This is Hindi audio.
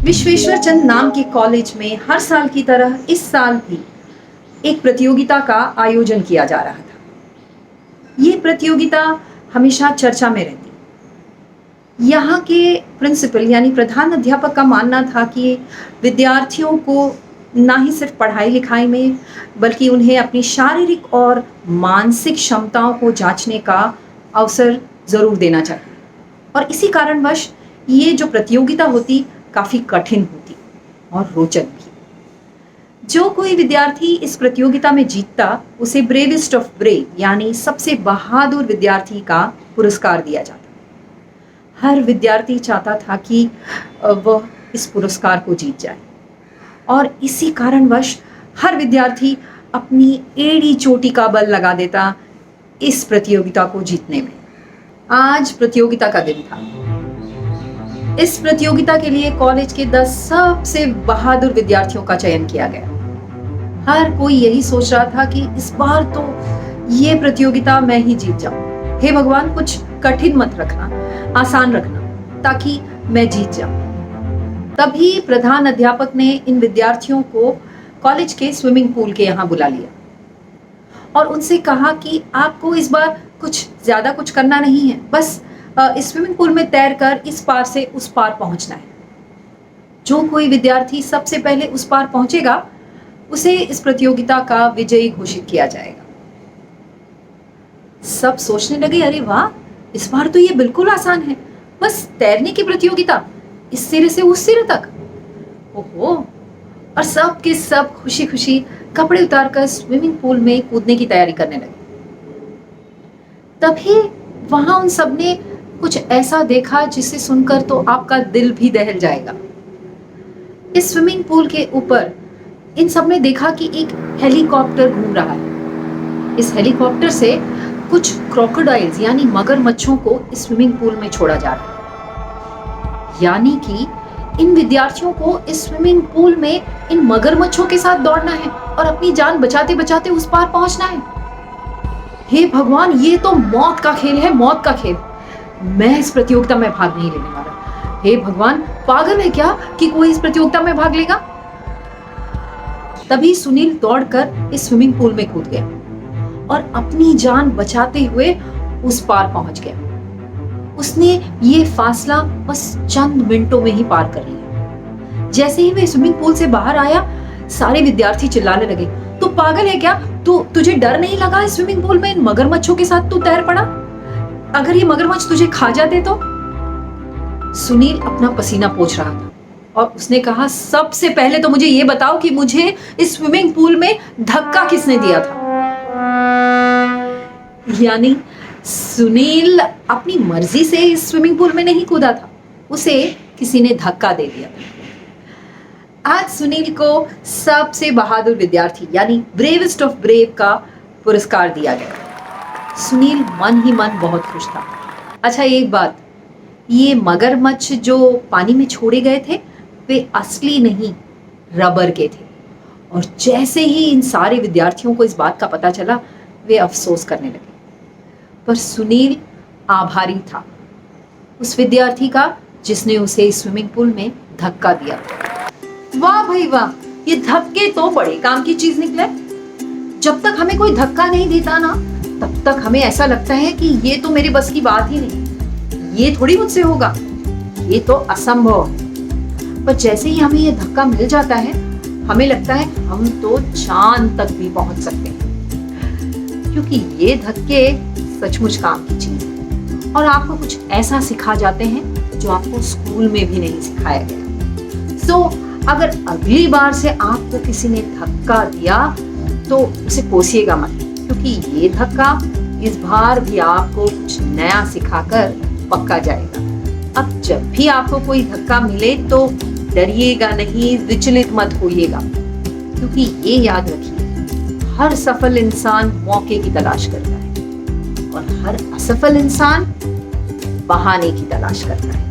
विश्वेश्वरचंद नाम के कॉलेज में हर साल की तरह इस साल भी एक प्रतियोगिता का आयोजन किया जा रहा था। ये प्रतियोगिता हमेशा चर्चा में रहती। यहाँ के प्रिंसिपल यानी प्रधान अध्यापक का मानना था कि विद्यार्थियों को ना ही सिर्फ पढ़ाई लिखाई में बल्कि उन्हें अपनी शारीरिक और मानसिक क्षमताओं को जांचने का अवसर ज़रूर देना चाहिए, और इसी कारणवश ये जो प्रतियोगिता होती काफ़ी कठिन होती और रोचक भी। जो कोई विद्यार्थी इस प्रतियोगिता में जीतता उसे ब्रेवेस्ट ऑफ ब्रेव यानी सबसे बहादुर विद्यार्थी का पुरस्कार दिया जाता। हर विद्यार्थी चाहता था कि वह इस पुरस्कार को जीत जाए, और इसी कारणवश हर विद्यार्थी अपनी एड़ी चोटी का बल लगा देता इस प्रतियोगिता को जीतने में। आज प्रतियोगिता का दिन था। इस प्रतियोगिता के लिए कॉलेज के 10 सबसे बहादुर विद्यार्थियों का चयन किया गया। हर कोई यही सोच रहा था कि इस बार तो ये प्रतियोगिता मैं ही जीत जाऊं। हे भगवान, कुछ कठिन मत रखना, आसान रखना ताकि मैं जीत जाऊं। तभी प्रधान अध्यापक ने इन विद्यार्थियों को कॉलेज के स्विमिंग पूल के यहाँ बुला लिया और उनसे कहा कि आपको इस बार कुछ ज्यादा कुछ करना नहीं है, बस इस स्विमिंग पूल में तैरकर इस पार से उस पार पहुंचना है। जो कोई विद्यार्थी सबसे पहले उस पार पहुंचेगा उसे इस प्रतियोगिता का विजयी घोषित किया जाएगा। सब सोचने लगे, अरे वाह, इस बार तो ये बिल्कुल आसान है, बस तैरने की प्रतियोगिता, इस सिरे से उस सिरे तक। ओहो, और सब के सब खुशी खुशी कपड़े उतारकर स्विमिंग पूल में कूदने की तैयारी करने लगे। तभी वहां उन सब ने कुछ ऐसा देखा जिसे सुनकर तो आपका दिल भी दहल जाएगा। इस स्विमिंग पूल के ऊपर इन सब ने देखा कि एक हेलीकॉप्टर घूम रहा है। इस हेलीकॉप्टर से कुछ क्रोकोडाइल्स यानी मगरमच्छों को इस स्विमिंग पूल में छोड़ा जा रहा है। यानी कि इन विद्यार्थियों को इस स्विमिंग पूल में इन मगरमच्छों के साथ दौड़ना है और अपनी जान बचाते बचाते उस पार पहुंचना है। हे भगवान, ये तो मौत का खेल है, मौत का खेल। मैं इस प्रतियोगिता में भाग नहीं लेने वाला। हे भगवान, पागल है क्या कि कोई इस प्रतियोगिता में भाग लेगा। तभी सुनील दौड़कर इस स्विमिंग पूल में कूद गया और अपनी जान बचाते हुए उस पार पहुंच गया। उसने ये फासला बस चंद मिनटों में ही पार कर लिया। जैसे ही वह स्विमिंग पूल से बाहर आया, सारे विद्यार्थी चिल्लाने लगे, तू पागल है क्या? तुझे डर नहीं लगा इस स्विमिंग पूल में इन मगरमच्छों के साथ तू तैर पड़ा? अगर ये मगरमच्छ तुझे खा जाते तो? सुनील अपना पसीना पोंछ रहा था और उसने कहा, सबसे पहले तो मुझे ये बताओ कि मुझे इस स्विमिंग पूल में धक्का किसने दिया था? यानी सुनील अपनी मर्जी से इस स्विमिंग पूल में नहीं कूदा था, उसे किसी ने धक्का दे दिया था। आज सुनील को सबसे बहादुर विद्यार्थी यानी ब्रेवेस्ट ऑफ ब्रेव का पुरस्कार दिया गया। सुनील मन ही मन बहुत खुश था। अच्छा, एक बात, ये मगरमच्छ जो पानी में छोड़े गए थे वे असली नहीं, रबर के थे। और जैसे ही इन सारे विद्यार्थियों को इस बात का पता चला, वे अफसोस करने लगे। पर सुनील आभारी था उस विद्यार्थी का जिसने उसे इस स्विमिंग पूल में धक्का दिया। वाह भाई वाह, ये धक्के तो बड़े काम की चीज निकले। जब तक हमें कोई धक्का नहीं देता ना, तब तक हमें ऐसा लगता है कि ये तो मेरे बस की बात ही नहीं, ये थोड़ी मुझसे होगा, ये तो असंभव है। पर जैसे ही हमें ये धक्का मिल जाता है, हमें लगता है हम तो चांद तक भी पहुंच सकते हैं, क्योंकि ये धक्के सचमुच काम की चीज है और आपको कुछ ऐसा सिखा जाते हैं जो आपको स्कूल में भी नहीं सिखाया गया। सो अगर अगली बार से आपको किसी ने धक्का दिया तो उसे कोसिएगा मत, क्योंकि ये धक्का इस बार भी आपको कुछ नया सिखाकर पक्का जाएगा। अब जब भी आपको कोई धक्का मिले तो डरिएगा नहीं, विचलित मत होइएगा, क्योंकि ये याद रखिए, हर सफल इंसान मौके की तलाश करता है और हर असफल इंसान बहाने की तलाश करता है।